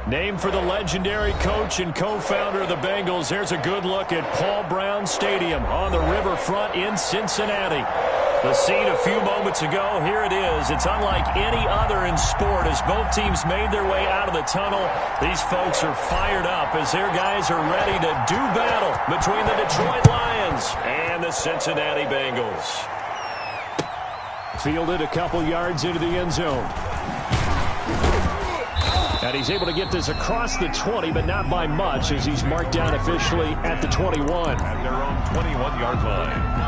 Named for the legendary coach and co-founder of the Bengals, here's a good look at Paul Brown Stadium on the riverfront in Cincinnati. The scene a few moments ago, here it is. It's unlike any other in sport. As both teams made their way out of the tunnel, these folks are fired up as their guys are ready to do battle between the Detroit Lions and the Cincinnati Bengals. Fielded a couple yards into the end zone. And he's able to get this across the 20, but not by much, as he's marked down officially at the 21. At their own 21-yard line.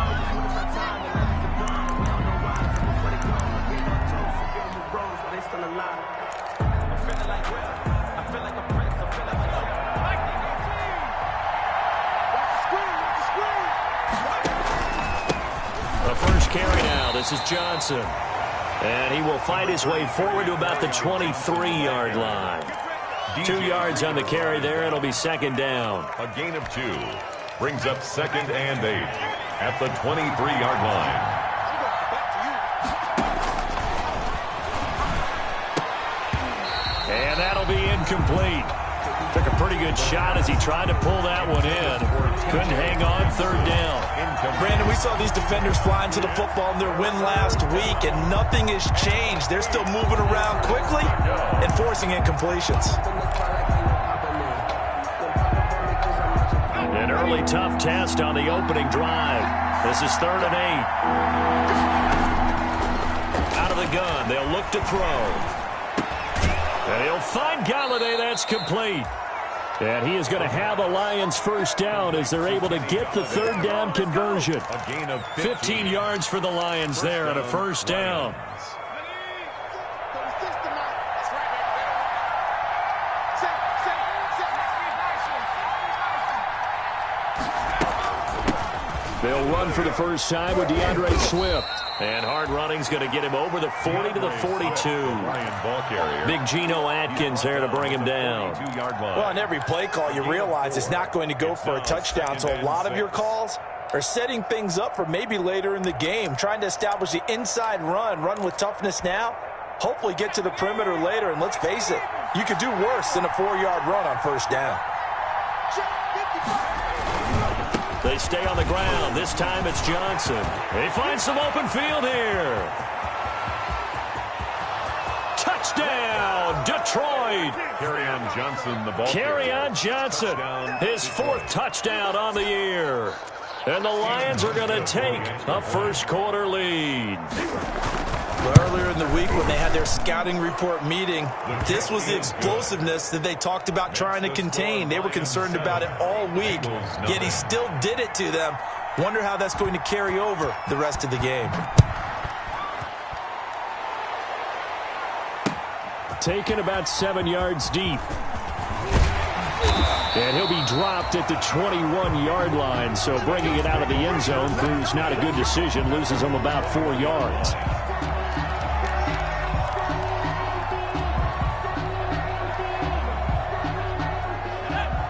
First carry now. This is Johnson. And he will fight his way forward to about the 23-yard line. 2 yards on the carry there. It'll be second down. A gain of 2. Brings up 2nd and 8 at the 23-yard line. And that'll be incomplete. Took a pretty good shot as he tried to pull that one in. Couldn't hang on, third down. Brandon, we saw these defenders flying to the football in their win last week, and nothing has changed. They're still moving around quickly and forcing incompletions. An early tough test on the opening drive. This is 3rd and 8. Out of the gun, they'll look to throw. And he'll find Galladay. That's complete. And he is going to have the Lions first down as they're able to get the third down conversion. A gain of 15 yards for the Lions there on a first down. They'll run for the first time with DeAndre Swift. And hard running's going to get him over the 40 to the 42. Big Geno Atkins there to bring him down. Well, on every play call, you realize it's not going to go for a touchdown. So a lot of your calls are setting things up for maybe later in the game, trying to establish the inside run with toughness now, hopefully get to the perimeter later. And let's face it, you could do worse than a 4-yard run on first down. They stay on the ground. This time it's Johnson. They find some open field here. Touchdown, Detroit. Kerryon Johnson, the ball. Kerryon Johnson, his 4th touchdown on the year. And the Lions are going to take a first-quarter lead. Earlier in the week when they had their scouting report meeting, this was the explosiveness that they talked about trying to contain. They were concerned about it all week, yet he still did it to them. Wonder how that's going to carry over the rest of the game. Taken about 7 yards deep. And he'll be dropped at the 21-yard line, so bringing it out of the end zone proves not a good decision. Loses him about 4 yards.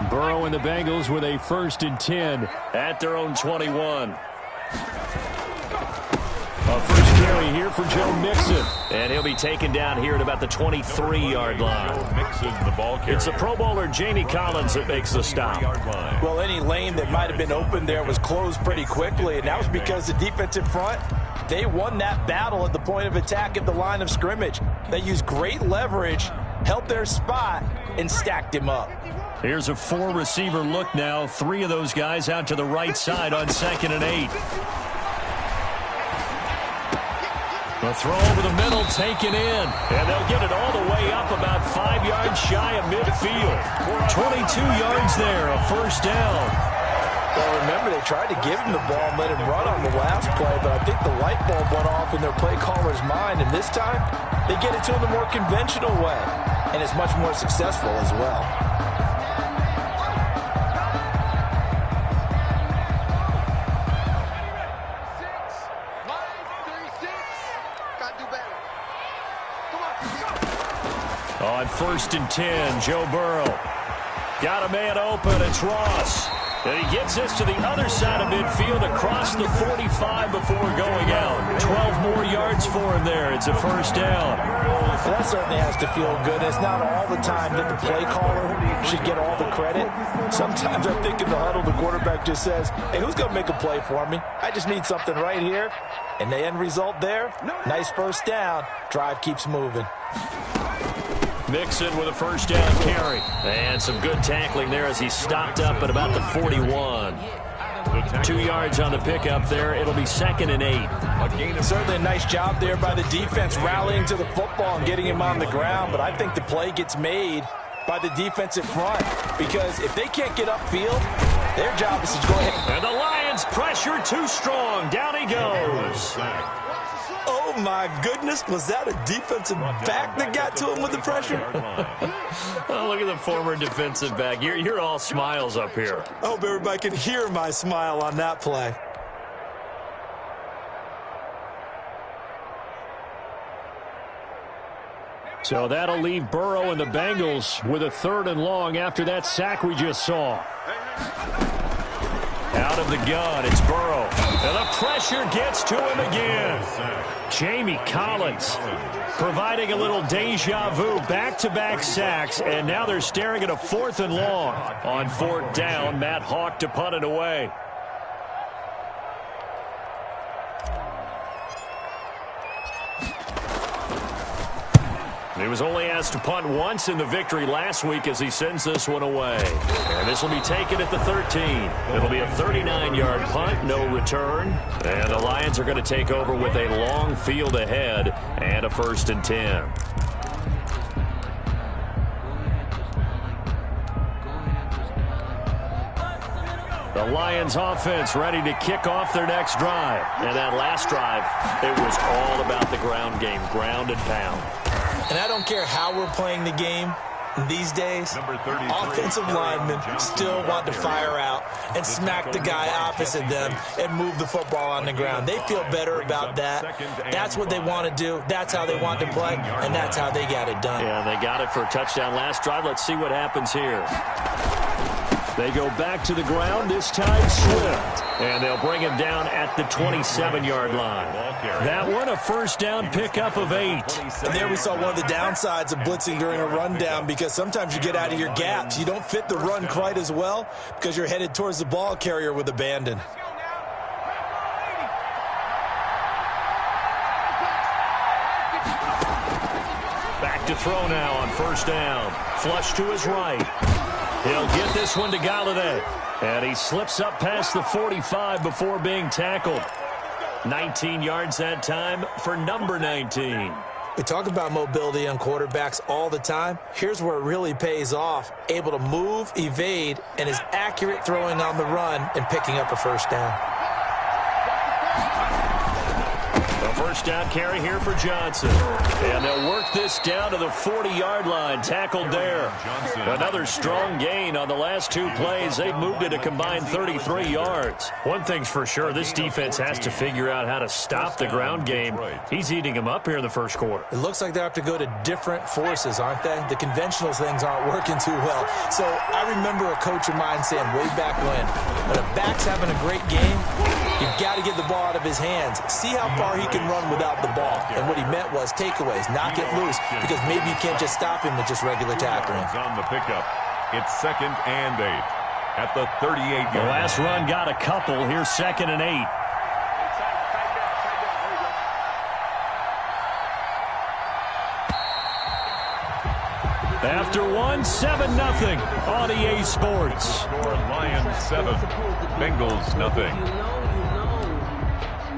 Burrow and the Bengals with a 1st and 10 at their own 21. A first carry here for Joe Mixon. And he'll be taken down here at about the 23-yard line. It's the Pro Bowler Jamie Collins that makes the stop. Well, any lane that might have been open there was closed pretty quickly, and that was because the defensive front, they won that battle at the point of attack at the line of scrimmage. They used great leverage, held their spot, and stacked him up. Here's a 4-receiver look now. 3 of those guys out to the right side on 2nd and 8. The throw over the middle taken in. And they'll get it all the way up about 5 yards shy of midfield. 22 yards there, a first down. Well, remember, they tried to give him the ball and let him run on the last play, but I think the light bulb went off in their play caller's mind, and this time they get it to him the more conventional way, and it's much more successful as well. On 1st and 10, Joe Burrow. Got a man open, it's Ross. And he gets this to the other side of midfield across the 45 before going out. 12 more yards for him there. It's a first down. Well, that certainly has to feel good. It's not all the time that the play caller should get all the credit. Sometimes I think in the huddle, the quarterback just says, hey, who's going to make a play for me? I just need something right here. And the end result there, nice first down. Drive keeps moving. Mixon with a first down carry. And some good tackling there as he stopped up at about the 41. 2 yards on the pickup there. It'll be 2nd and 8. Certainly a nice job there by the defense rallying to the football and getting him on the ground. But I think the play gets made by the defensive front because if they can't get upfield, their job is to go ahead. And the Lions pressure too strong. Down he goes. Oh, my goodness. Was that a defensive back that got to him with the pressure? Oh, look at the former defensive back. You're all smiles up here. I hope everybody can hear my smile on that play. So that'll leave Burrow and the Bengals with a 3rd and long after that sack we just saw. Out of the gun, it's Burrow. And the pressure gets to him again. Jamie Collins providing a little deja vu, back-to-back sacks, and now they're staring at a 4th and long. On 4th down, Matt Hawk to punt it away. He was only asked to punt once in the victory last week as he sends this one away. And this will be taken at the 13. It'll be a 39-yard punt, no return. And the Lions are going to take over with a long field ahead and a 1st and 10. The Lions offense ready to kick off their next drive. And that last drive, it was all about the ground game, ground and pound. And I don't care how we're playing the game these days, offensive linemen still want to fire out and smack the guy opposite them and move the football on the ground. They feel better about that. That's what they want to do. That's how they want to play, and that's how they got it done. Yeah, they got it for a touchdown last drive. Let's see what happens here. They go back to the ground, this time Swift. And they'll bring him down at the 27-yard line. That one, a first down pickup of 8. And there we saw one of the downsides of blitzing during a rundown because sometimes you get out of your gaps. You don't fit the run quite as well because you're headed towards the ball carrier with abandon. Back to throw now on first down. Flush to his right. He'll get this one to Galladay. And he slips up past the 45 before being tackled. 19 yards that time for number 19. We talk about mobility on quarterbacks all the time. Here's where it really pays off. Able to move, evade, and is accurate throwing on the run and picking up a first down. First down carry here for Johnson. And they'll work this down to the 40-yard line. Tackled there. Another strong gain on the last 2 plays. They've moved it a combined 33 yards. One thing's for sure, this defense has to figure out how to stop the ground game. He's eating them up here in the first quarter. It looks like they have to go to different forces, aren't they? The conventional things aren't working too well. So I remember a coach of mine saying way back when a back's having a great game, you've got to get the ball out of his hands. See how far he can run without the ball. And what he meant was takeaways, knock it loose, because maybe you can't just stop him with just regular tackling. On the pickup, it's 2nd and 8 at the 38-yard line. The last run got a couple. Here's 2nd and 8. After 1, 7-0 on EA Sports. Score Lions 7, Bengals nothing.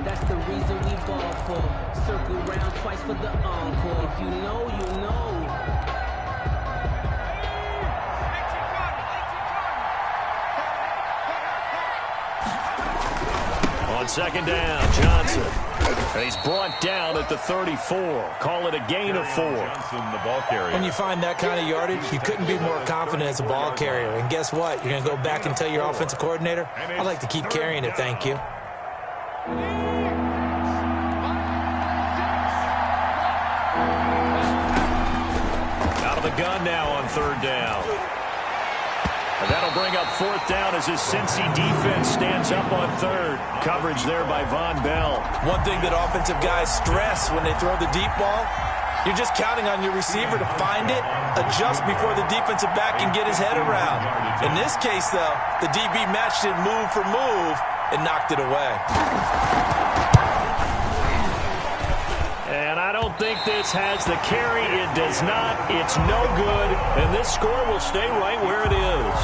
That's the reason we ball for. Circle round twice for the encore. If you know, you know. On 2nd down, Johnson. And he's brought down at the 34. Call it a gain of 4. Johnson, the ball carrier. When you find that kind of yardage, you couldn't be more confident as a ball carrier. And guess what? You're going to go back and tell your offensive coordinator, I'd like to keep carrying it, thank you. Out of the gun now on 3rd down. And that'll bring up fourth down as his Cincy defense stands up on third. Coverage there by Von Bell. One thing that offensive guys stress when they throw the deep ball, you're just counting on your receiver to find it, adjust before the defensive back can get his head around. In this case, though, the DB matched it move for move and knocked it away. And I don't think this has the carry. It does not. It's no good. And this score will stay right where it is.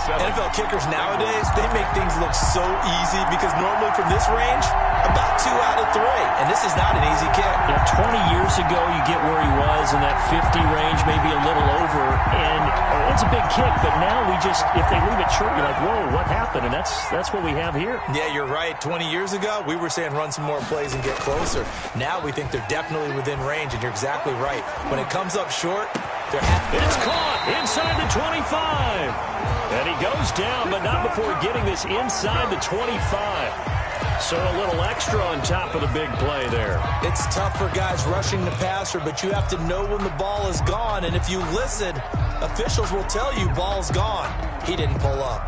NFL kickers nowadays, they make things look so easy because normally from this range, about 2 out of 3. And this is not an easy kick. Yeah, 20 years ago, you get where he was in that 50 range, maybe a little over. And it's a big kick, but now we just, if they leave it short, you're like, whoa, what happened? And that's what we have here. Yeah, you're right. 20 years ago, we were saying run some more plays and get closer. Now we think they're definitely within range, and you're exactly right. When it comes up short, they're happy. It's caught inside the 25. And he goes down, but not before getting this inside the 25. So a little extra on top of the big play there. It's tough for guys rushing the passer, but you have to know when the ball is gone. And if you listen, officials will tell you ball's gone. He didn't pull up.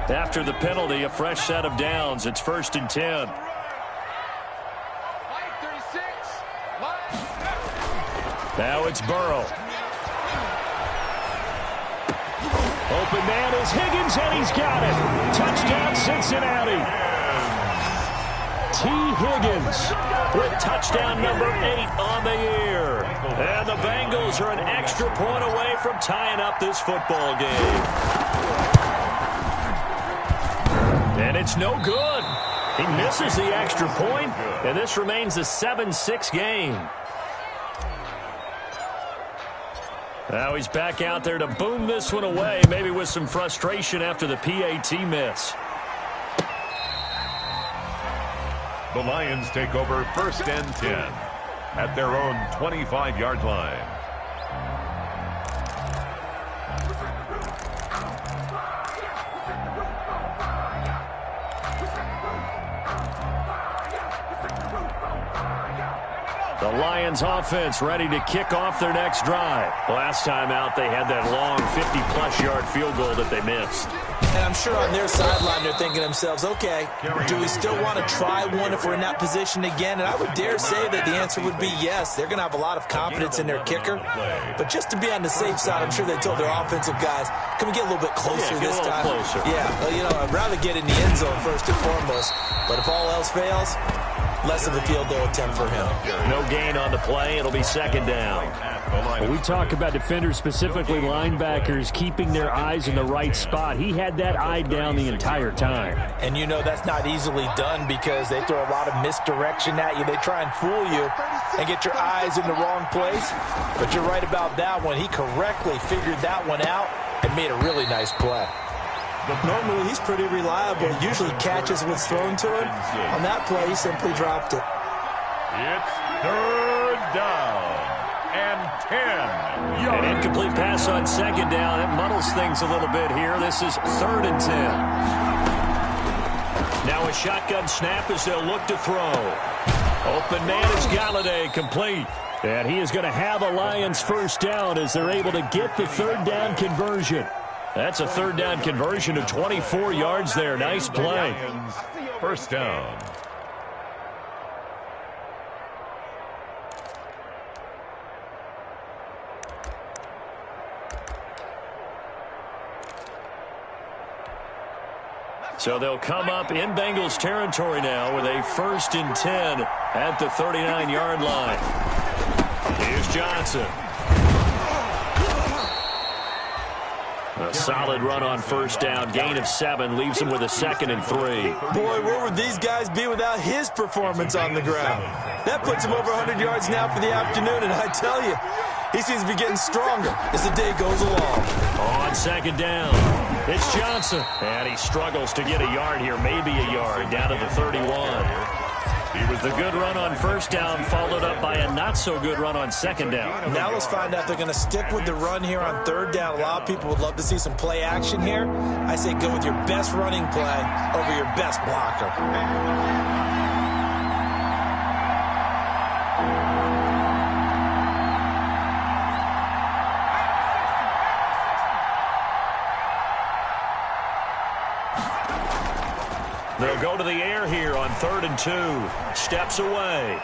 After the penalty, a fresh set of downs. It's 1st and 10. Now it's Burrow. Open man is Higgins, and he's got it. Touchdown, Cincinnati. T. Higgins with touchdown number 8 on the year. And the Bengals are an extra point away from tying up this football game. And it's no good. He misses the extra point, and this remains a 7-6 game. Now he's back out there to boom this one away, maybe with some frustration after the PAT miss. The Lions take over 1st and 10 at their own 25-yard line. The Lions offense ready to kick off their next drive. Last time out, they had that long 50-plus yard field goal that they missed. And I'm sure on their sideline they're thinking to themselves, okay, do we still want to try one if we're in that position again? And I would dare say that the answer would be yes. They're going to have a lot of confidence in their kicker. But just to be on the safe side, I'm sure they told their offensive guys, can we get a little bit closer this time? Closer. Yeah, well, I'd rather get in the end zone first and foremost. But if all else fails, less of a field goal attempt for him. No gain on the play. It'll be 2nd down. Well, we talk about defenders, specifically linebackers, keeping their eyes in the right spot. He had that eye down the entire time. And that's not easily done because they throw a lot of misdirection at you. They try and fool you and get your eyes in the wrong place. But you're right about that one. He correctly figured that one out and made a really nice play. Normally, he's pretty reliable. He usually catches what's thrown to him. On that play, he simply dropped it. It's 3rd down and 10. An incomplete pass on 2nd down. It muddles things a little bit here. This is 3rd and 10. Now a shotgun snap as they'll look to throw. Open man is Galladay, complete. And he is going to have a Lions 1st down as they're able to get the 3rd down conversion. That's a 3rd down conversion of 24 yards there. Nice play. 1st down. So they'll come up in Bengals territory now with a 1st and 10 at the 39-yard line. Here's Johnson. A solid run on 1st down. Gain of 7 leaves him with a 2nd and 3. Boy, where would these guys be without his performance on the ground? That puts him over 100 yards now for the afternoon, and I tell you, he seems to be getting stronger as the day goes along. On 2nd down, it's Johnson. And he struggles to get a yard here, maybe a yard, down to the 31. He was the good run on 1st down, followed up by a not-so-good run on 2nd down. Now let's find out if they're going to stick with the run here on 3rd down. A lot of people would love to see some play action here. I say go with your best running play over your best blocker. They'll go to the air here on 3rd and 2. Steps away.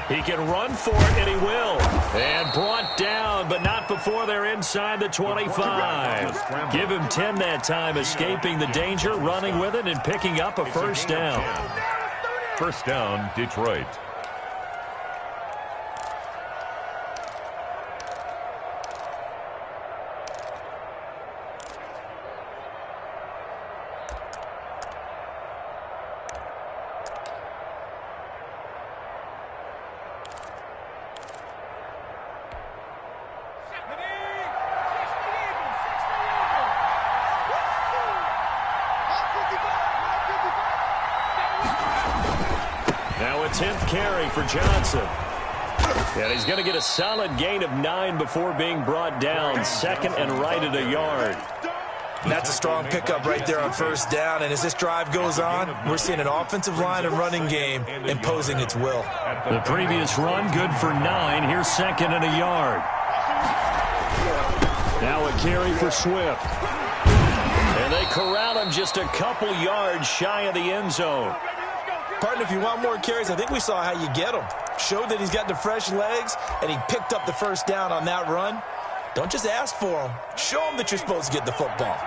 He can run for it, and he will. And brought down, but not before they're inside the 25. Give him 10 that time, escaping the danger, running with it, and picking up a first down. First down, Detroit. Now a 10th carry for Johnson. And he's going to get a solid gain of 9 before being brought down. 2nd and right at a yard. That's a strong pickup right there on first down. And as this drive goes on, we're seeing an offensive line and running game imposing its will. The previous run, good for 9. Here's 2nd and a yard. Now a carry for Swift. And they corral him just a couple yards shy of the end zone. Partner, if you want more carries, I think we saw how you get them. Showed that he's got the fresh legs, and he picked up the first down on that run. Don't just ask for them. Show them that you're supposed to get the football.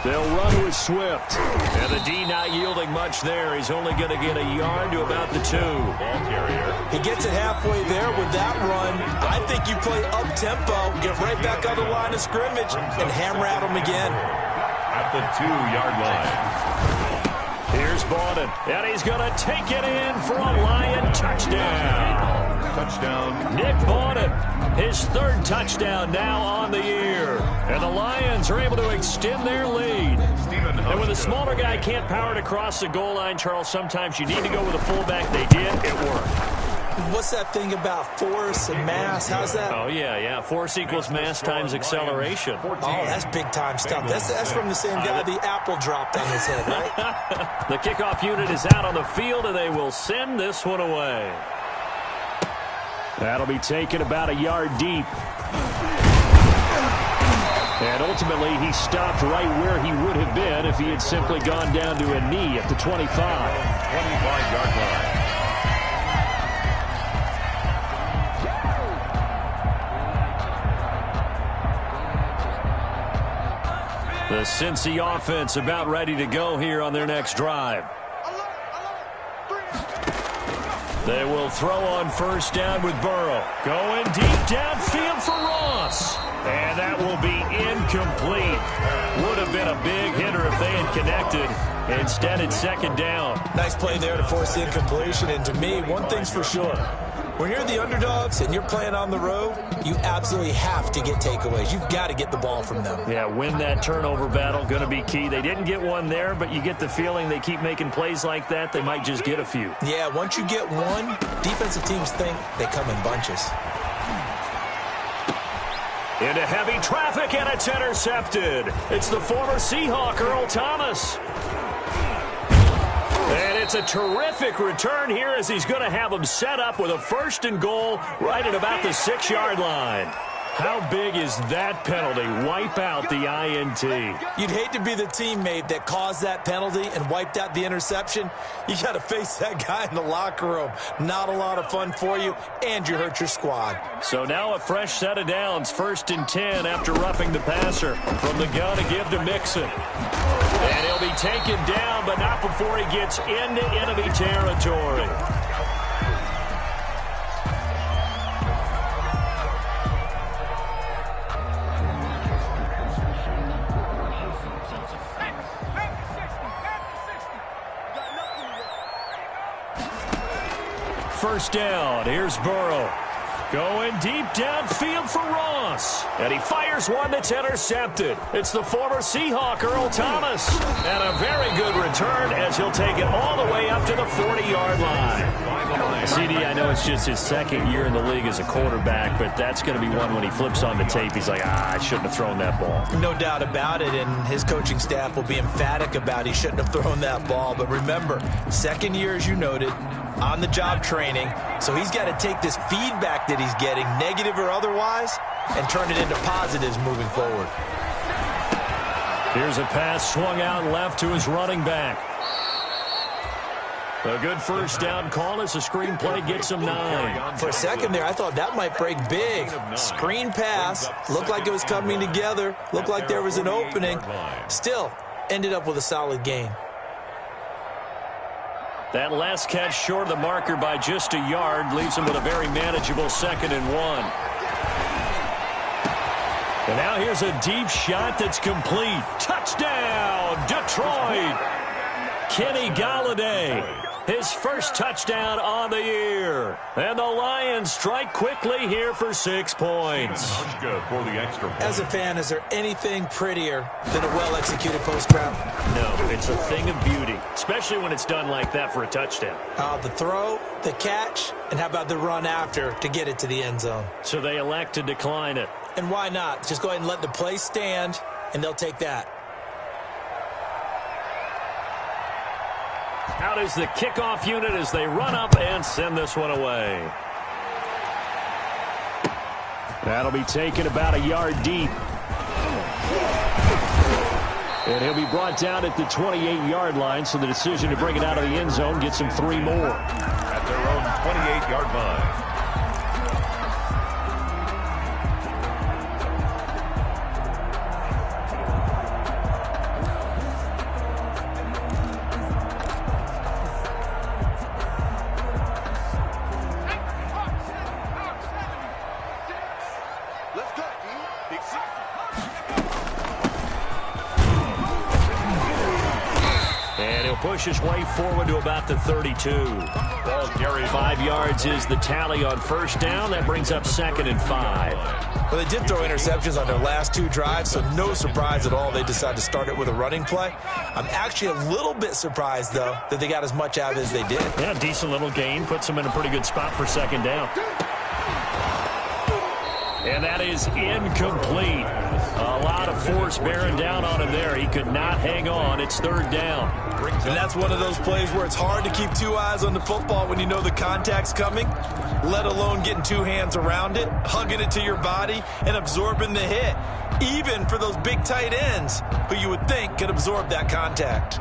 They'll run with Swift. And the D not yielding much there. He's only going to get a yard to about the 2. Ball carrier. He gets it halfway there with that run. I think you play up-tempo, get right back on the line of scrimmage, and hammer at him again. At the 2-yard line. Here's Bowden, and he's going to take it in for a Lion touchdown. Touchdown. Nick Bowden, his 3rd touchdown now on the year. And the Lions are able to extend their lead. And when the smaller guy can't power it across the goal line, Charles, sometimes you need to go with a fullback. They did. It worked. What's that thing about force and mass? How's that? Oh, yeah. Force equals mass times acceleration. Oh, that's big-time stuff. That's from the same guy the apple dropped on his head, right? The kickoff unit is out on the field, and they will send this one away. That'll be taken about a yard deep. And ultimately, he stopped right where he would have been if he had simply gone down to a knee at the 25. 25-yard line. The Cincy offense about ready to go here on their next drive. They will throw on first down with Burrow. Going deep downfield for Ross. And that will be incomplete. Would have been a big hitter if they had connected. Instead, it's 2nd down. Nice play there to force the incompletion. And to me, one thing's for sure. When you're the underdogs and you're playing on the road, you absolutely have to get takeaways. You've got to get the ball from them. Yeah, win that turnover battle, going to be key. They didn't get one there, but you get the feeling they keep making plays like that, they might just get a few. Yeah, once you get one, defensive teams think they come in bunches. Into heavy traffic, and it's intercepted. It's the former Seahawk, Earl Thomas. And it's a terrific return here as he's going to have them set up with a 1st and goal right at about the 6-yard line. How big is that penalty? Wipe out the INT. You'd hate to be the teammate that caused that penalty and wiped out the interception. You got to face that guy in the locker room. Not a lot of fun for you, and you hurt your squad. So now a fresh set of downs. 1st and 10 after roughing the passer. From the gun to give to Mixon. And he'll be taken down, but not before he gets into enemy territory. First down. Here's Burrow. Going deep downfield for Ross. And he fires one that's intercepted. It's the former Seahawk, Earl Thomas. And a very good return as he'll take it all the way up to the 40-yard line. CD, I know it's just his 2nd year in the league as a quarterback, but that's going to be one when he flips on the tape. He's like, I shouldn't have thrown that ball. No doubt about it, and his coaching staff will be emphatic about he shouldn't have thrown that ball. But remember, 2nd year, as you noted, on-the-job training. So he's got to take this feedback that he's getting, negative or otherwise, and turn it into positives moving forward. Here's a pass swung out left to his running back. A good first down call as the screen play gets him 9. For a second there, I thought that might break big. Screen pass. Looked like it was coming together. Looked like there was an opening. Still, ended up with a solid gain. That last catch short of the marker by just a yard leaves him with a very manageable 2nd and 1. And now here's a deep shot that's complete. Touchdown, Detroit! Kenny Golladay, his first touchdown on the year. And the Lions strike quickly here for 6 points. As a fan, is there anything prettier than a well-executed post-route? No, it's a thing of beauty, especially when it's done like that for a touchdown. The throw, the catch, and how about the run after to get it to the end zone? So they elect to decline it. And why not? Just go ahead and let the play stand, and they'll take that. Out is the kickoff unit as they run up and send this one away. That'll be taken about a yard deep. And he'll be brought down at the 28-yard line, so the decision to bring it out of the end zone gets him 3 more. At their own 28-yard line. Push his way forward to about the 32. Ball carried. 5 yards is the tally on first down. That brings up 2nd and 5. Well, they did throw interceptions on their last 2 drives, so no surprise at all they decided to start it with a running play. I'm actually a little bit surprised, though, that they got as much out of it as they did. Yeah, decent little gain. Puts them in a pretty good spot for 2nd down. And that is incomplete. A lot of force bearing down on him there. He could not hang on. It's 3rd down. And that's one of those plays where it's hard to keep 2 eyes on the football when you know the contact's coming, let alone getting 2 hands around it, hugging it to your body, and absorbing the hit, even for those big tight ends who you would think could absorb that contact.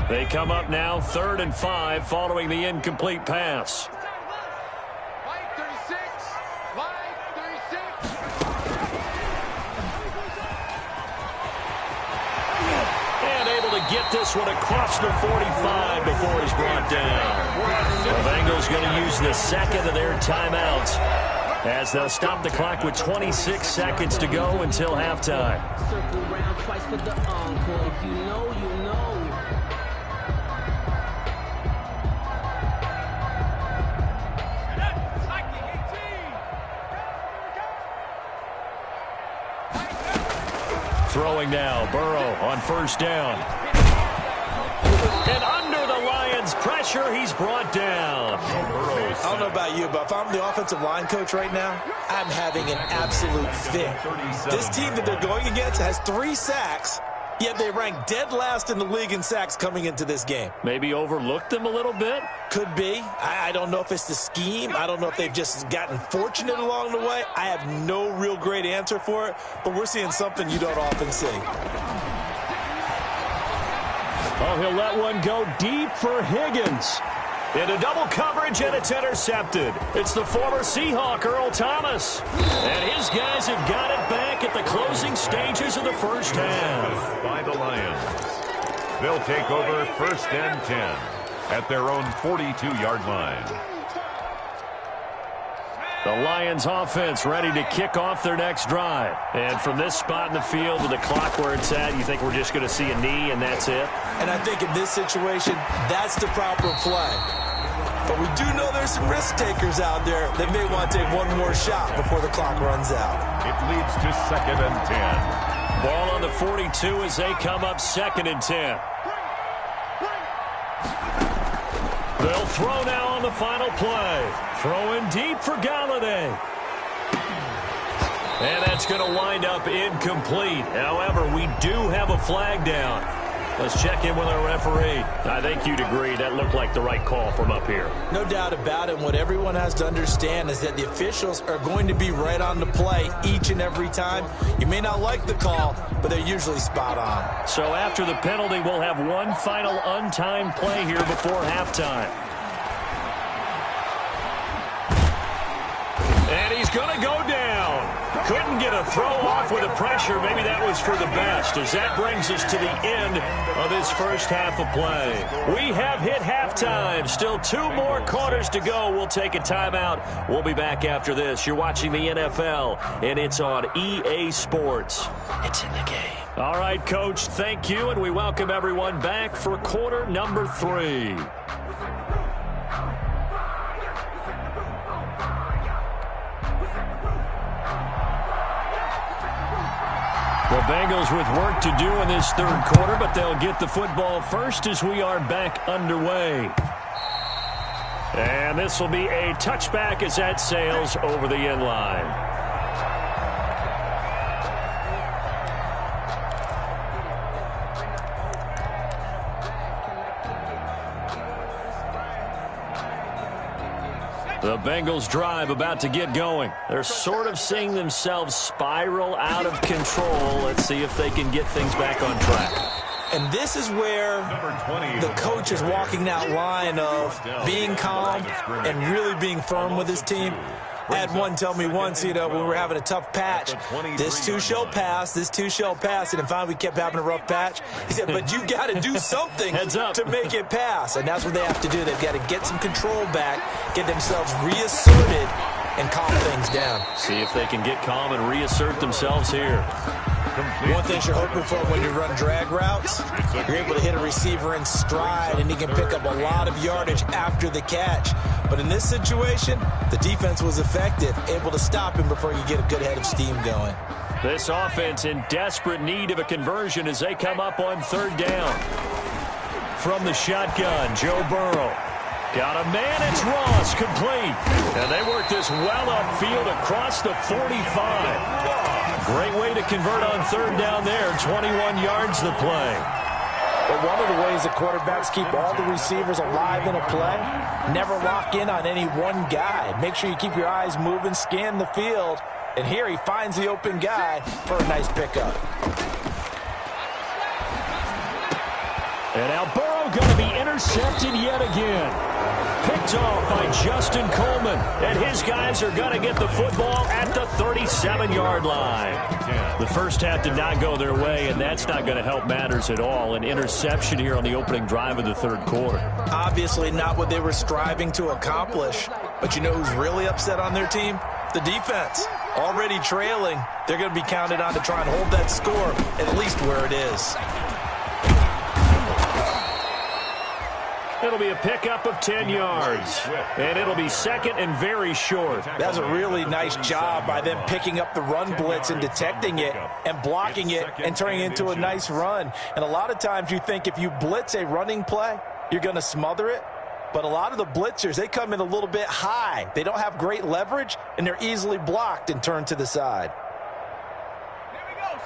They come up now 3rd and 5 following the incomplete pass. Get this one across the 45 before he's brought down. The Bengals going to use the 2nd of their timeouts as they'll stop the clock with 26 seconds to go until halftime. Circle round twice for the encore. If you know, you know. Throwing now, Burrow on first down. And under the Lions' pressure, he's brought down. I don't know about you, but if I'm the offensive line coach right now, I'm having an absolute fit. This team that they're going against has 3 sacks, yet they rank dead last in the league in sacks coming into this game. Maybe overlooked them a little bit? Could be. I don't know if it's the scheme. I don't know if they've just gotten fortunate along the way. I have no real great answer for it, but we're seeing something you don't often see. Oh, he'll let one go deep for Higgins. Into double coverage, and it's intercepted. It's the former Seahawk, Earl Thomas. And his guys have got it back at the closing stages of the first half. By the Lions. They'll take over 1st and 10 at their own 42-yard line. The Lions offense ready to kick off their next drive. And from this spot in the field with the clock where it's at, you think we're just going to see a knee and that's it? And I think in this situation, that's the proper play. But we do know there's some risk takers out there that may want to take one more shot before the clock runs out. It leads to 2nd and 10. Ball on the 42 as they come up 2nd and 10. They'll throw now on the final play. Throwing deep for Golladay. And that's going to wind up incomplete. However, we do have a flag down. Let's check in with our referee. I think you'd agree that looked like the right call from up here. No doubt about it. What everyone has to understand is that the officials are going to be right on the play each and every time. You may not like the call, but they're usually spot on. So after the penalty, we'll have one final untimed play here before halftime. And he's going to go down. Couldn't get a throw off with the pressure. Maybe that was for the best, as that brings us to the end of this first half of play. We have hit halftime. Still 2 more quarters to go. We'll take a timeout. We'll be back after this. You're watching the NFL, and it's on EA Sports. It's in the game. All right, Coach, thank you, and we welcome everyone back for quarter number 3. The Bengals with work to do in this third quarter, but they'll get the football first as we are back underway. And this will be a touchback as that sails over the end line. The Bengals drive about to get going. They're sort of seeing themselves spiral out of control. Let's see if they can get things back on track. And this is where the coach is walking that line of being calm and really being firm with his team. I had one tell me once, when we were having a tough patch, this too shall pass, this too shall pass, and finally we kept having a rough patch. He said, but you got to do something to make it pass, and that's what they have to do. They've got to get some control back, get themselves reasserted, and calm things down. See if they can get calm and reassert themselves here. One thing you're hoping for when you run drag routes, you're able to hit a receiver in stride, and he can pick up a lot of yardage after the catch. But in this situation, the defense was effective, able to stop him before you get a good head of steam going. This offense in desperate need of a conversion as they come up on third down. From the shotgun, Joe Burrow. Got a man, it's Ross, complete. And they work this well upfield across the 45. Great way to convert on third down there. 21 yards the play. But one of the ways that quarterbacks keep all the receivers alive in a play, never lock in on any one guy. Make sure you keep your eyes moving, scan the field. And here he finds the open guy for a nice pickup. And now Burrow going to be intercepted yet again. Picked off by Justin Coleman. And his guys are going to get the football at the 37-yard line. The first half did not go their way, and that's not going to help matters at all. An interception here on the opening drive of the third quarter. Obviously not what they were striving to accomplish. But you know who's really upset on their team? The defense. Already trailing. They're going to be counted on to try and hold that score at least where it is. It'll be a pickup of 10 yards. And it'll be second and very short. That's a really nice job by them picking up the run blitz and detecting it and blocking it and turning it into a nice run. And a lot of times you think if you blitz a running play, you're going to smother it. But a lot of the blitzers, they come in a little bit high. They don't have great leverage, and they're easily blocked and turned to the side.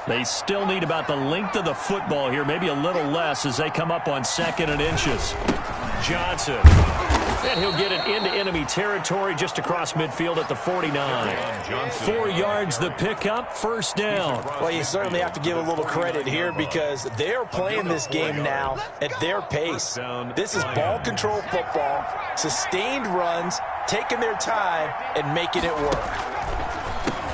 They still need about the length of the football here, maybe a little less as they come up on second and inches. Johnson. And he'll get it into enemy territory just across midfield at the 49. 4 yards the pickup, first down. Well, you certainly have to give a little credit here because they're playing this game now at their pace. This is ball control football, sustained runs, taking their time, and making it work.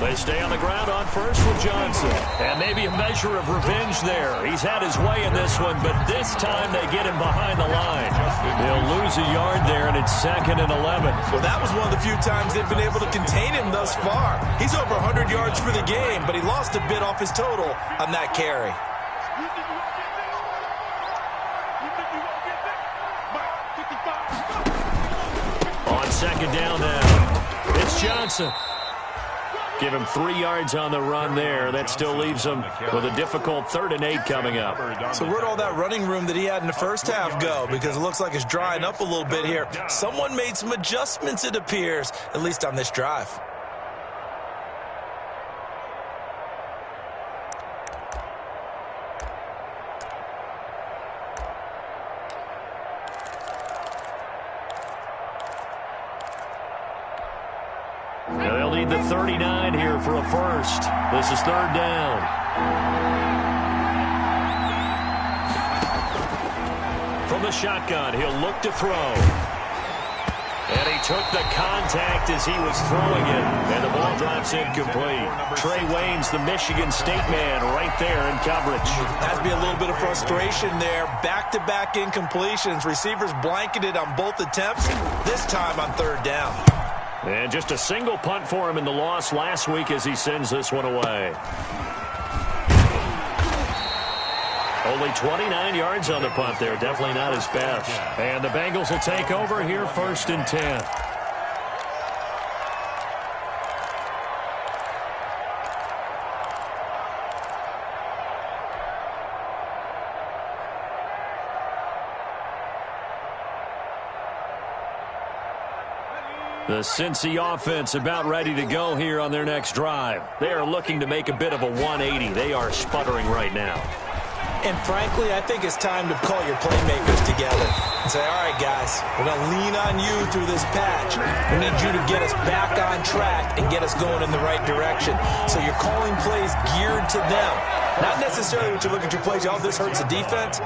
They stay on the ground on first with Johnson. And maybe a measure of revenge there. He's had his way in this one, but this time they get him behind the line. They'll lose a yard there, and it's second and 11. Well, that was one of the few times they've been able to contain him thus far. He's over 100 yards for the game, but he lost a bit off his total on that carry. On second down now, it's Johnson. Give him 3 yards on the run there. That still leaves him with a difficult 3rd and 8 coming up. So where'd all that running room that he had in the first half go? Because it looks like it's drying up a little bit here. Someone made some adjustments, it appears, at least on this drive. made the 39 here for a first. This is third down. From the shotgun, he'll look to throw. And he took the contact as he was throwing it. And the ball drops incomplete. Trey Waynes, the Michigan State man, right there in coverage. Has to be a little bit of frustration there. Back-to-back incompletions. Receivers blanketed on both attempts. This time on third down. And just a single punt for him in the loss last week as he sends this one away. Only 29 yards on the punt there. Definitely not his best. And the Bengals will take over here, 1st and 10. The Cincy offense about ready to go here on their next drive. They are looking to make a bit of a 180. They are sputtering right now. And frankly, I think it's time to call your playmakers together and say, all right, guys, we're going to lean on you through this patch. We need you to get us back on track and get us going in the right direction. So you're calling plays geared to them. Not necessarily when you look at your plays, oh, this hurts the defense.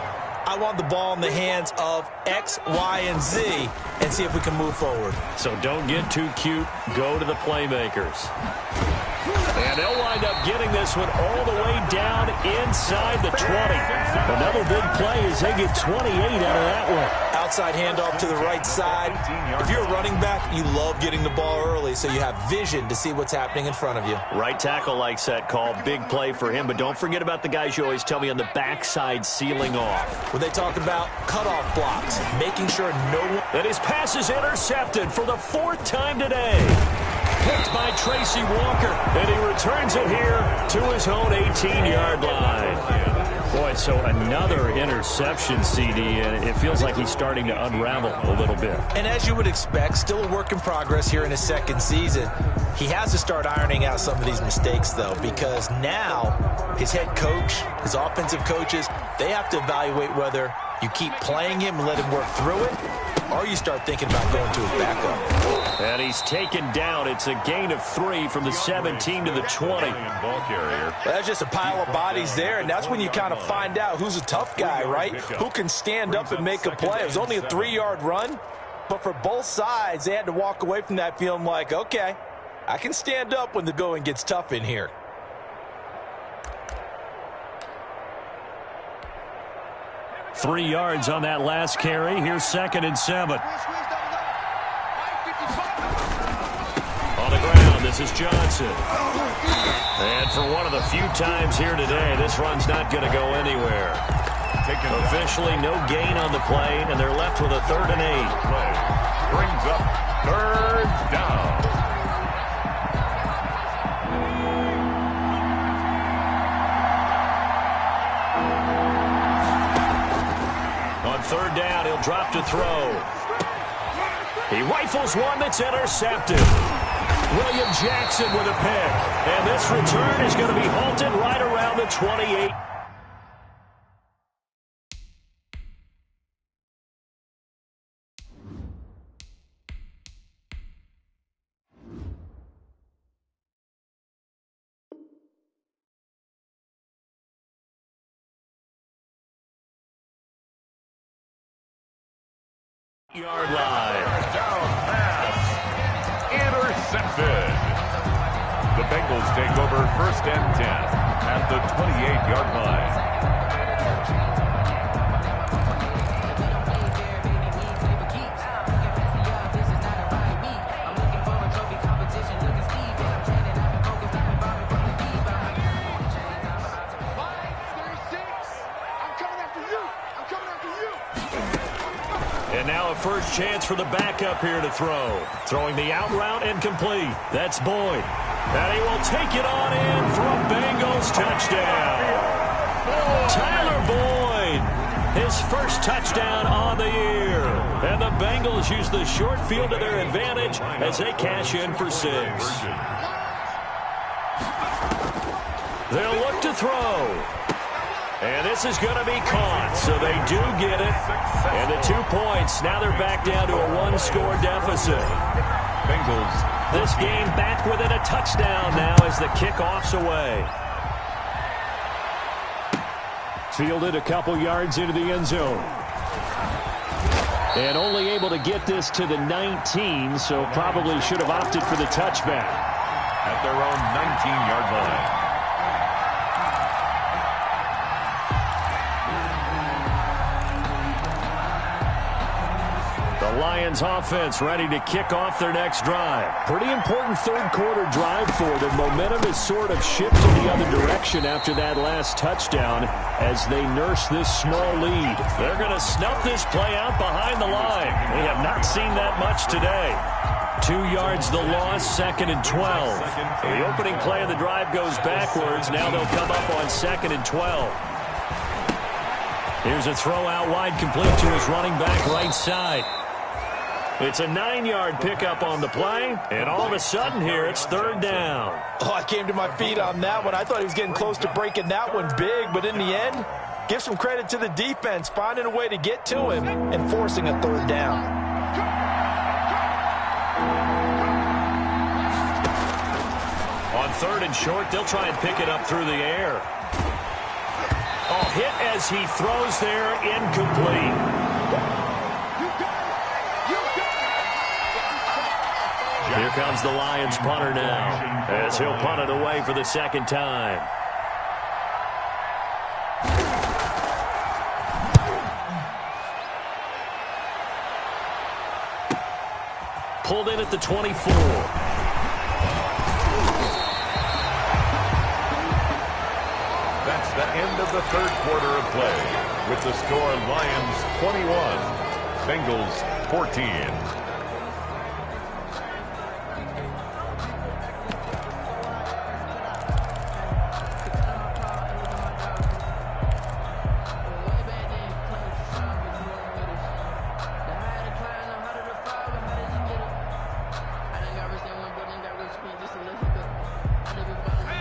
I want the ball in the hands of X, Y, and Z and see if we can move forward. So don't get too cute. Go to the playmakers. And they'll wind up getting this one all the way down inside the 20. Another big play as they get 28 out of that one. Outside handoff to the right side. If you're a running back, you love getting the ball early so you have vision to see what's happening in front of you. Right tackle likes that call. Big play for him. But don't forget about the guys you always tell me on the backside sealing off. When they talk about cutoff blocks, making sure no one... And his pass is intercepted for the 4th time today. Picked by Tracy Walker, and he returns it here to his own 18-yard line. Boy, so another interception, CD, and it feels like he's starting to unravel a little bit. And as you would expect, still a work in progress here in his second season. He has to start ironing out some of these mistakes, though, because now his head coach, his offensive coaches, they have to evaluate whether you keep playing him and let him work through it, or you start thinking about going to his backup. And he's taken down. It's a gain of 3 from the 17 to the 20. Well, that's just a pile of bodies there, and that's when you kind of find out who's a tough guy, right? Who can stand up and make a play. It was only a 3-yard run, but for both sides, they had to walk away from that feeling like, okay, I can stand up when the going gets tough in here. Three yards on that last carry. Here's 2nd and 7. On the ground, this is Johnson. And for one of the few times here today, this run's not going to go anywhere. Officially no gain on the play, and they're left with a 3rd and 8. Brings up 3rd down. On 3rd down, he'll drop to throw. He rifles one that's intercepted. William Jackson with a pick. And this return is going to be halted right around the 28. Yard line. Down pass. Intercepted. The Bengals take over 1st and 10 at the 28-yard line. And now a first chance for the backup here to throw. Throwing the out route incomplete. That's Boyd. And he will take it on in for a Bengals touchdown. Tyler Boyd, his first touchdown on the year. And the Bengals use the short field to their advantage as they cash in for 6. They'll look to throw. And this is going to be caught, so they do get it. And the 2 points, now they're back down to a 1-score deficit. Bengals This game back within a touchdown now as the kickoff's away. Fielded a couple yards into the end zone. And only able to get this to the 19, so probably should have opted for the touchback. At their own 19-yard line. The Lions offense ready to kick off their next drive. Pretty important third quarter drive for them. Momentum has sort of shifted the other direction after that last touchdown as they nurse this small lead. They're going to snuff this play out behind the line. We have not seen that much today. 2 yards the loss, 2nd and 12. The opening play of the drive goes backwards. Now they'll come up on 2nd and 12. Here's a throw out wide, complete to his running back right side. It's a 9-yard pickup on the play, and all of a sudden here it's 3rd down. Oh, I came to my feet on that one. I thought he was getting close to breaking that one big, but in the end, give some credit to the defense, finding a way to get to him and forcing a 3rd down. On 3rd and short, they'll try and pick it up through the air. Oh, hit as he throws there, incomplete. Here comes the Lions punter now as he'll punt it away for the 2nd time. Pulled in at the 24. That's the end of the 3rd quarter of play. With the score, Lions 21, Bengals 14.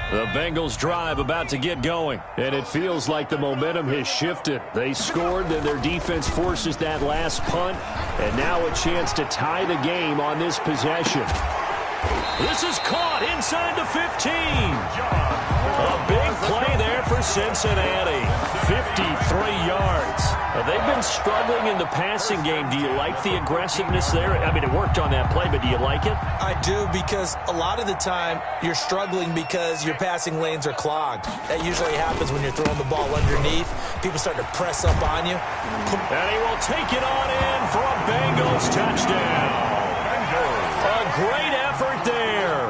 The Bengals drive about to get going, and it feels like the momentum has shifted. They scored, then their defense forces that last punt, and now a chance to tie the game on this possession. This is caught inside the 15. A big play there for Cincinnati. 53 yards. They've been struggling in the passing game. Do you like the aggressiveness there? I mean, it worked on that play, but do you like it? I do, because a lot of the time you're struggling because your passing lanes are clogged. That usually happens when you're throwing the ball underneath. People start to press up on you. And he will take it on in for a Bengals touchdown. A great effort there.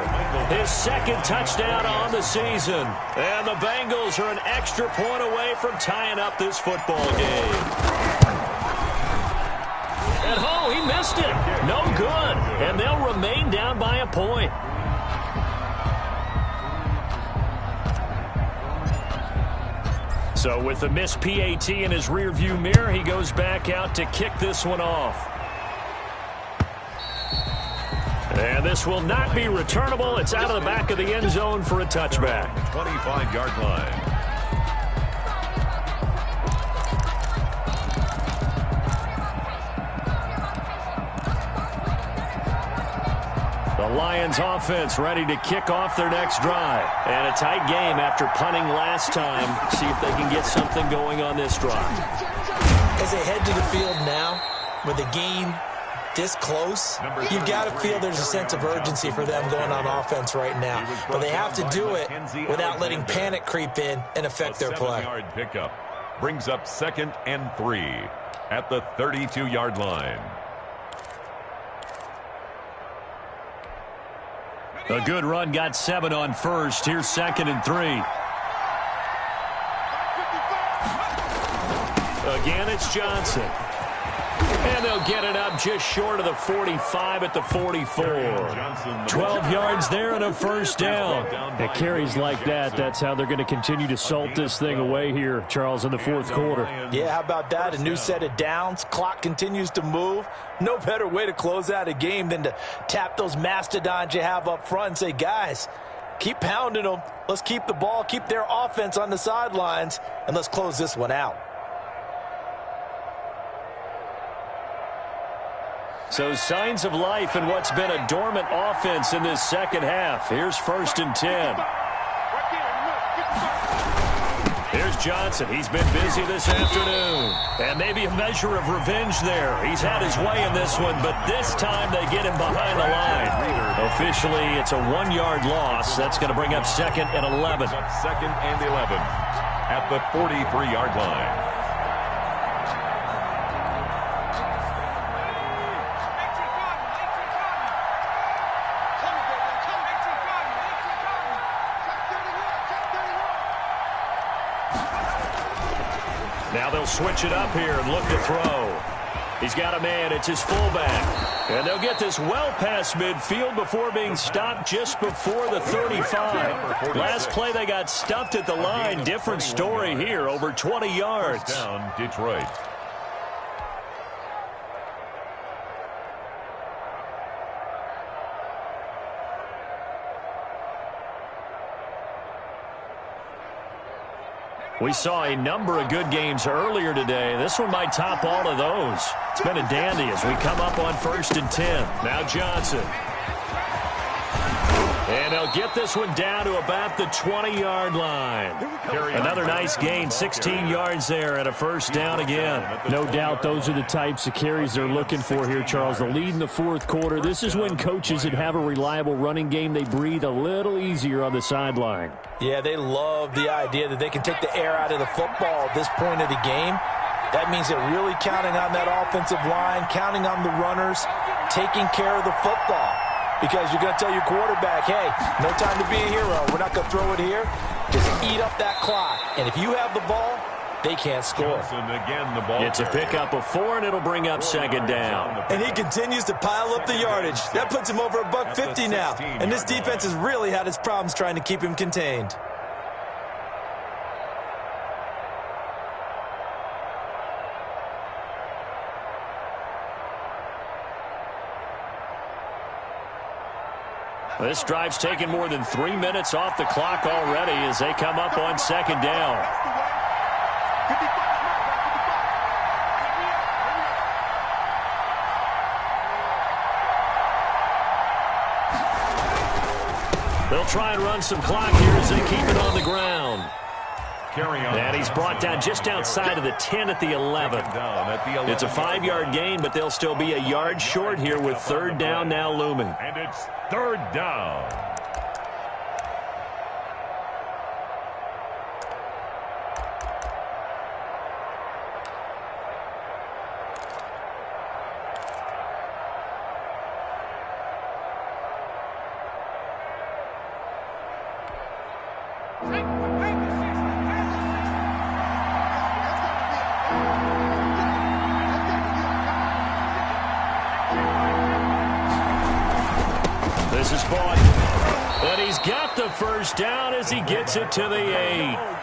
His 2nd touchdown on the season. And the Bengals are an extra point away from tying up this football game. And oh, he missed it. No good. And they'll remain down by a point. So with the missed PAT in his rearview mirror, he goes back out to kick this one off. And this will not be returnable. It's out of the back of the end zone for a touchback. 25-yard line. The Lions offense ready to kick off their next drive. And a tight game after punting last time. See if they can get something going on this drive. As they head to the field now, with the game this close, you've got to feel there's a sense of urgency for them going on offense right now. But they have to do it without letting panic creep in and affect their play. 7-yard pickup brings up 2nd and 3 at the 32-yard line. A good run got 7 on first. Here's 2nd and 3. Again, it's Johnson. And they'll get it up just short of the 45 at the 44. 12 yards there and a 1st down. It carries like that. That's how they're going to continue to salt this thing away here, Charles, in the 4th quarter. Yeah, how about that? A new set of downs. Clock continues to move. No better way to close out a game than to tap those mastodons you have up front and say, guys, keep pounding them. Let's keep the ball, keep their offense on the sidelines, and let's close this one out. So signs of life in what's been a dormant offense in this second half. Here's 1st and 10. Here's Johnson. He's been busy this afternoon. And maybe a measure of revenge there. He's had his way in this one, but this time they get him behind the line. Officially, it's a 1-yard loss. That's going to bring up 2nd and 11. 2nd and 11 at the 43-yard line. Now they'll switch it up here and look to throw. He's got a man. It's his fullback. And they'll get this well past midfield before being stopped just before the 35. Last play they got stuffed at the line. Different story here. Over 20 yards. First down, Detroit. We saw a number of good games earlier today. This one might top all of those. It's been a dandy as we come up on 1st and 10. Now Johnson. And they'll get this one down to about the 20-yard line. Another nice gain, 16 yards there and a first down again. No doubt those are the types of carries they're looking for here, Charles. The lead in the 4th quarter. This is when coaches that have a reliable running game, they breathe a little easier on the sideline. Yeah, they love the idea that they can take the air out of the football at this point of the game. That means they're really counting on that offensive line, counting on the runners, taking care of the football. Because you're going to tell your quarterback, hey, no time to be a hero. We're not going to throw it here. Just eat up that clock. And if you have the ball, they can't score. Again, the ball it's a pickup of 4, and it'll bring up 2nd down. And he continues to pile up the yardage. That puts him over $150 now. And this defense has really had its problems trying to keep him contained. This drive's taken more than 3 minutes off the clock already as they come up on 2nd down. They'll try and run some clock here as they keep it on the ground. And he's brought down just outside of the 10 at the 11. It's a 5-yard gain, but they'll still be a yard short here with 3rd down now looming. And it's 3rd down. This is Vaughn. And he's got the first down as he gets it to the 8.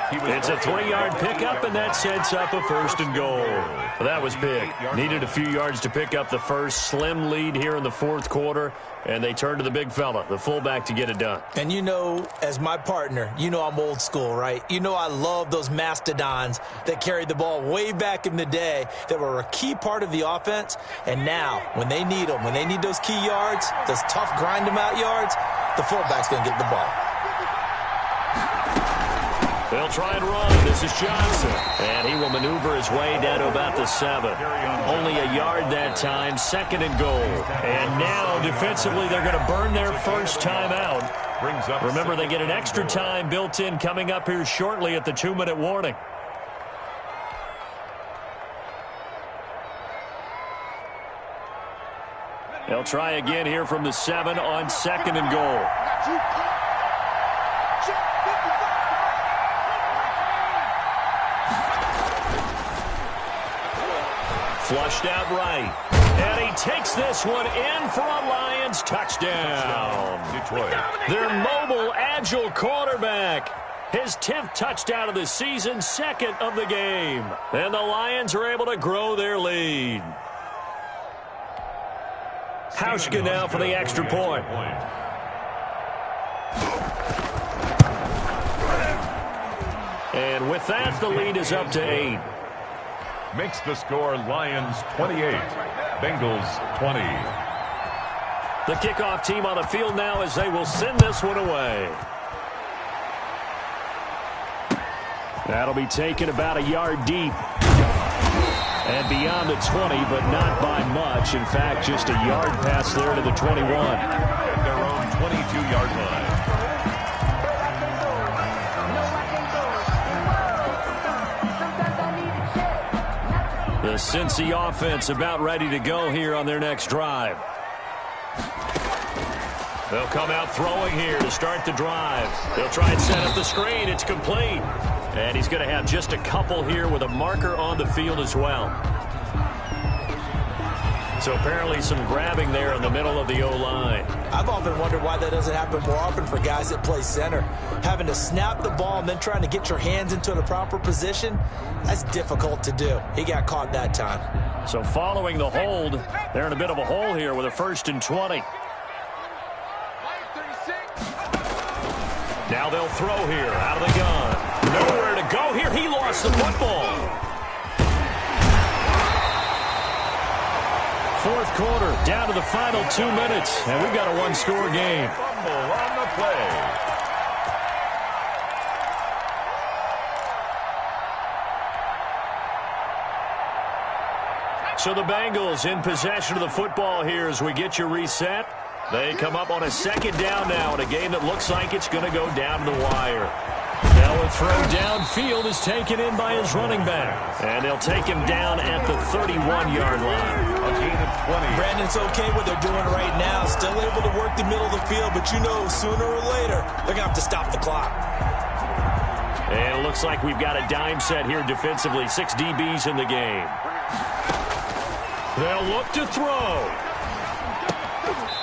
It's a 3-yard pickup, and that sets up a 1st and goal. Well, that was big. Needed a few yards to pick up the first. Slim lead here in the 4th quarter, and they turn to the big fella, the fullback, to get it done. And you know, as my partner, you know I'm old school, right? You know I love those mastodons that carried the ball way back in the day that were a key part of the offense. And now, when they need them, when they need those key yards, those tough grind-them-out yards, the fullback's going to get the ball. They'll try and run. This is Johnson. And he will maneuver his way down to about the 7. Only a yard that time. 2nd and goal. And now, defensively, they're going to burn their first time out. Remember, they get an extra time built in coming up here shortly at the 2-minute warning. They'll try again here from the 7 on 2nd and goal. Flushed out right. And he takes this one in for a Lions touchdown. Detroit. Their mobile, agile quarterback. His 10th touchdown of the season, 2nd of the game. And the Lions are able to grow their lead. Hauschka now for the extra point. And with that, the lead is up to 8. makes the score Lions 28, Bengals 20. The kickoff team on the field now as they will send this one away. That'll be taken about a yard deep. And beyond the 20, but not by much. In fact, just a yard pass there to the 21. At their own 22-yard line. The Cincy offense about ready to go here on their next drive. They'll come out throwing here to start the drive. They'll try and set up the screen. It's complete. And he's going to have just a couple here with a marker on the field as well. So apparently some grabbing there in the middle of the O-line. I've often wondered why that doesn't happen more often for guys that play center. Having to snap the ball and then trying to get your hands into the proper position, that's difficult to do. He got caught that time. So following the hold, they're in a bit of a hole here with a 1st and 20. Now they'll throw here out of the gun. Nowhere to go here. He lost the football. 4th quarter, down to the final 2 minutes, and we've got a one-score game. Fumble on the play. So the Bengals in possession of the football here as we get you reset. They come up on a 2nd down now in a game that looks like it's going to go down to the wire. Now a throw downfield is taken in by his running back. And they'll take him down at the 31-yard line. A gain of 20. Brandon, it's okay what they're doing right now. Still able to work the middle of the field, but you know sooner or later they're going to have to stop the clock. And it looks like we've got a dime set here defensively. 6 DBs in the game. They'll look to throw.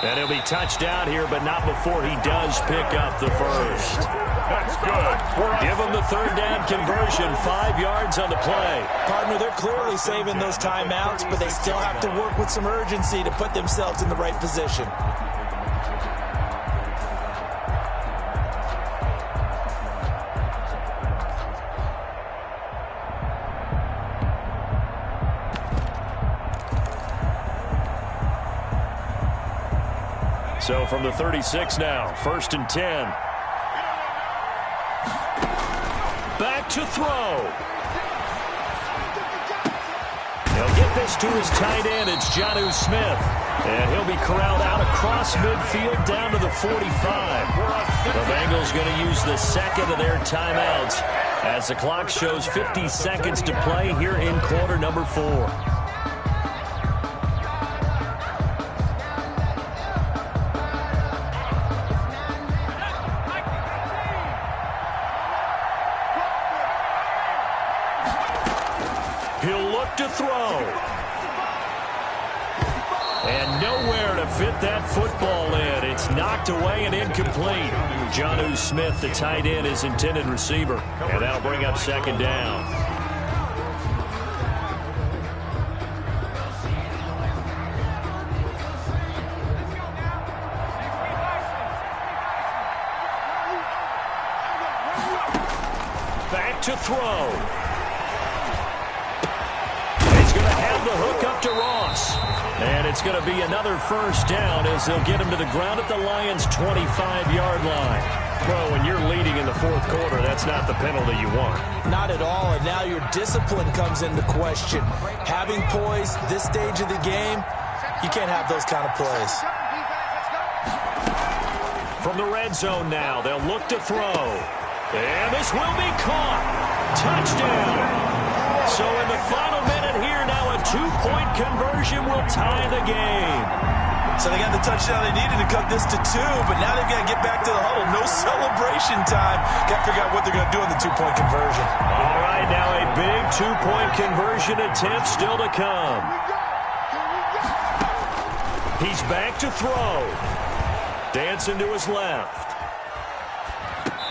And he'll be touched down here, but not before he does pick up the first. That's good. Give him the 3rd down conversion, 5 yards on the play. Partner, they're clearly saving those timeouts, but they still have to work with some urgency to put themselves in the right position. So from the 36 now, 1st and 10. Back to throw. He'll get this to his tight end. It's Jonnu Smith. And he'll be corralled out across midfield down to the 45. The Bengals going to use the 2nd of their timeouts as the clock shows 50 seconds to play here in quarter number 4. He'll look to throw. And nowhere to fit that football in. It's knocked away and incomplete. Jonnu Smith, the tight end, is intended receiver. And that'll bring up 2nd down. Back to throw. The hook up to Ross. And it's going to be another 1st down as they'll get him to the ground at the Lions' 25-yard line. Well, when you're leading in the 4th quarter, that's not the penalty you want. Not at all, and now your discipline comes into question. Having poise this stage of the game, you can't have those kind of plays. From the red zone now, they'll look to throw. And this will be caught. Touchdown. So in the final minute here, now a 2-point conversion will tie the game. So they got the touchdown they needed to cut this to 2, but now they've got to get back to the huddle. No celebration time. Got to figure out what they're going to do on the 2-point conversion. All right, now a big 2-point conversion attempt still to come. He's back to throw. Dancing to his left.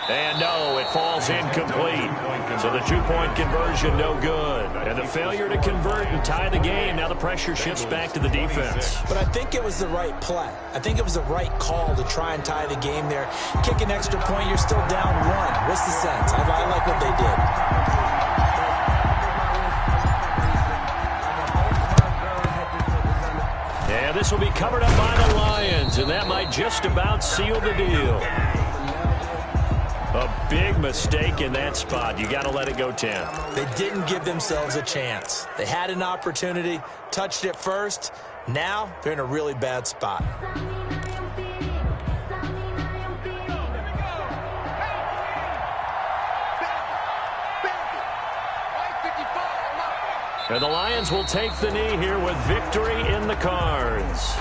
And no, it falls incomplete. So the 2-point conversion, no good. And the failure to convert and tie the game, now the pressure shifts back to the defense. But I think it was the right play. I think it was the right call to try and tie the game there. Kick an extra point, you're still down 1. What's the sense? I like what they did. this will be covered up by the Lions, and that might just about seal the deal. A big mistake in that spot. You got to let it go 10. They didn't give themselves a chance. They had an opportunity, touched it first. Now they're in a really bad spot. And the Lions will take the knee here with victory in the cards.